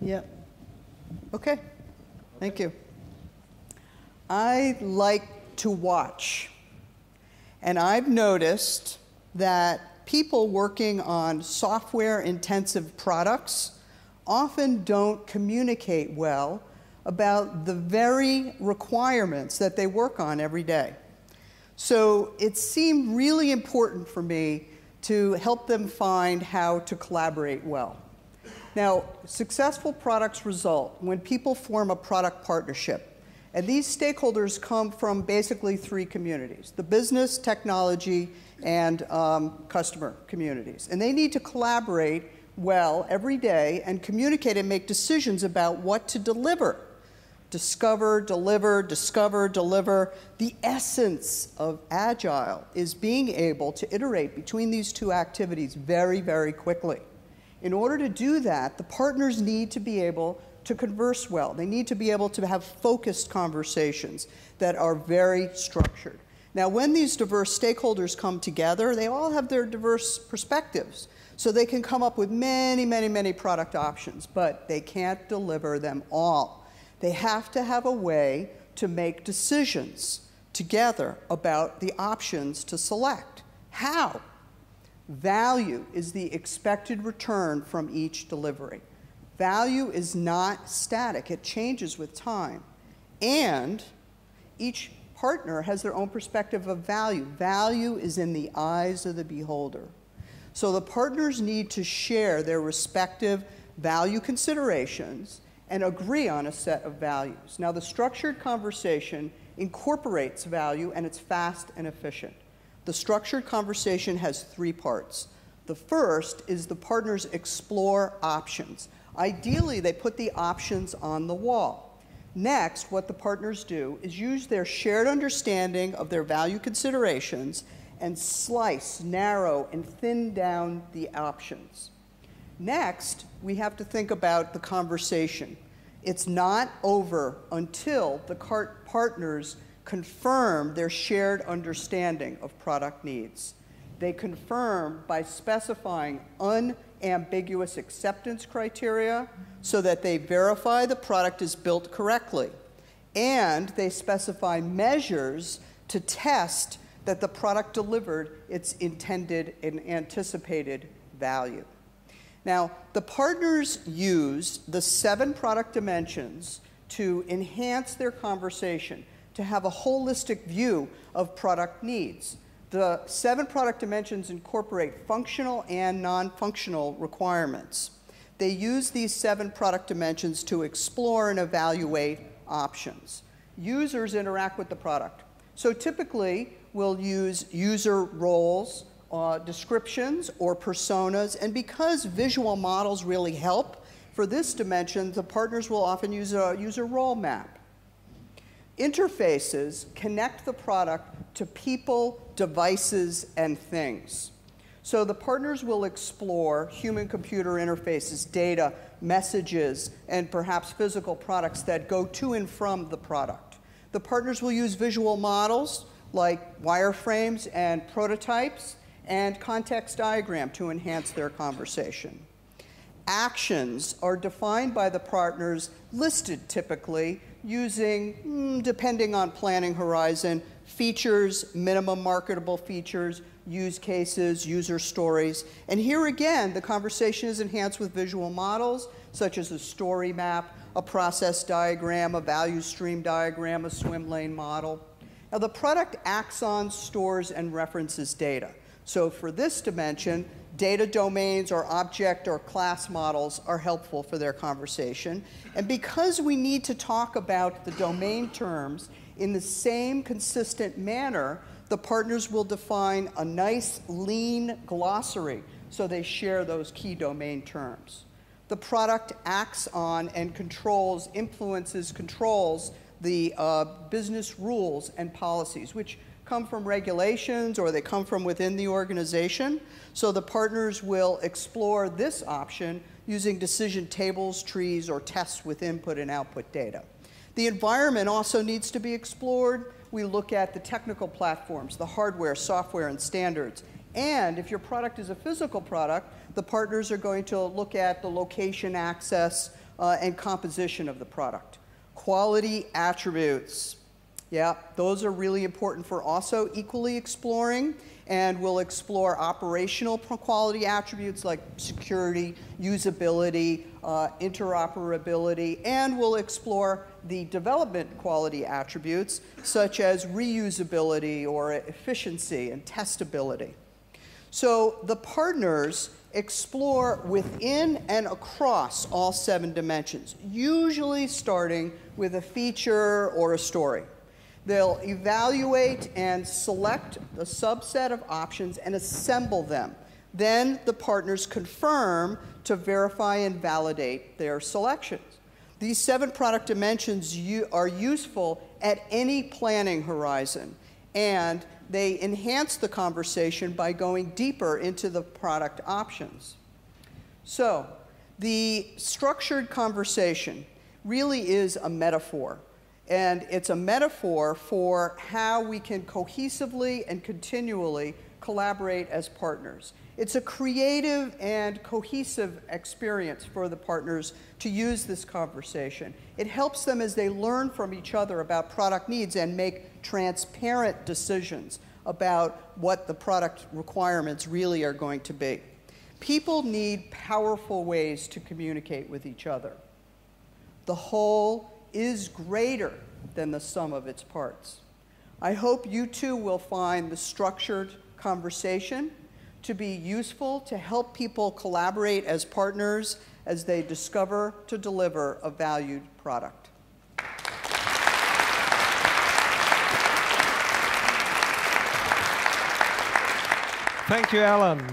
Yep. Okay. Thank you. I like to watch. And I've noticed that people working on software-intensive products often don't communicate well about the very requirements that they work on every day. So it seemed really important for me to help them find how to collaborate well. Now, successful products result when people form a product partnership. And these stakeholders come from basically three communities: the business, technology, and customer communities. And they need to collaborate well every day and communicate and make decisions about what to deliver. Discover, deliver, discover, deliver. The essence of Agile is being able to iterate between these two activities very, very quickly. In order to do that, the partners need to be able to converse well. They need to be able to have focused conversations that are very structured. Now, when these diverse stakeholders come together, they all have their diverse perspectives. So they can come up with many, many, many product options, but they can't deliver them all. They have to have a way to make decisions together about the options to select. How? Value is the expected return from each delivery. Value is not static. It changes with time. And each partner has their own perspective of value. Value is in the eyes of the beholder. So the partners need to share their respective value considerations and agree on a set of values. Now, the structured conversation incorporates value, and it's fast and efficient. The structured conversation has three parts. The first is the partners explore options. Ideally, they put the options on the wall. Next, what the partners do is use their shared understanding of their value considerations and slice, narrow, and thin down the options. Next, we have to think about the conversation. It's not over until the partners confirm their shared understanding of product needs. They confirm by specifying unambiguous acceptance criteria so that they verify the product is built correctly. And they specify measures to test that the product delivered its intended and anticipated value. Now, the partners use the 7 product dimensions to enhance their conversation, to have a holistic view of product needs. The 7 product dimensions incorporate functional and non-functional requirements. They use these 7 product dimensions to explore and evaluate options. Users interact with the product. So typically, we'll use user roles, descriptions, or personas, and because visual models really help, for this dimension, the partners will often use a user role map. Interfaces connect the product to people, devices, and things. So the partners will explore human-computer interfaces, data, messages, and perhaps physical products that go to and from the product. The partners will use visual models like wireframes and prototypes and context diagram to enhance their conversation. Actions are defined by the partners, listed typically, using, depending on planning horizon, features, minimum marketable features, use cases, user stories. And here again, the conversation is enhanced with visual models, such as a story map, a process diagram, a value stream diagram, a swim lane model. Now, the product acts on, stores, and references data. So for this dimension, data domains or object or class models are helpful for their conversation. And because we need to talk about the domain terms in the same consistent manner, the partners will define a nice, lean glossary so they share those key domain terms. The product acts on and controls, influences, controls the business rules and policies, which come from regulations or they come from within the organization. So the partners will explore this option using decision tables, trees, or tests with input and output data. The environment also needs to be explored. We look at the technical platforms, the hardware, software, and standards. And if your product is a physical product, the partners are going to look at the location access, and composition of the product. Quality attributes. Yeah, those are really important for also equally exploring, and we'll explore operational quality attributes like security, usability, interoperability, and we'll explore the development quality attributes such as reusability or efficiency and testability. So the partners explore within and across all 7 dimensions, usually starting with a feature or a story. They'll evaluate and select a subset of options and assemble them. Then the partners confirm to verify and validate their selections. These 7 product dimensions are useful at any planning horizon, and they enhance the conversation by going deeper into the product options. So the structured conversation really is a metaphor. And it's a metaphor for how we can cohesively and continually collaborate as partners. It's a creative and cohesive experience for the partners to use this conversation. It helps them as they learn from each other about product needs and make transparent decisions about what the product requirements really are going to be. People need powerful ways to communicate with each other. The whole is greater than the sum of its parts. I hope you too will find the structured conversation to be useful to help people collaborate as partners as they discover to deliver a valued product. Thank you, Alan.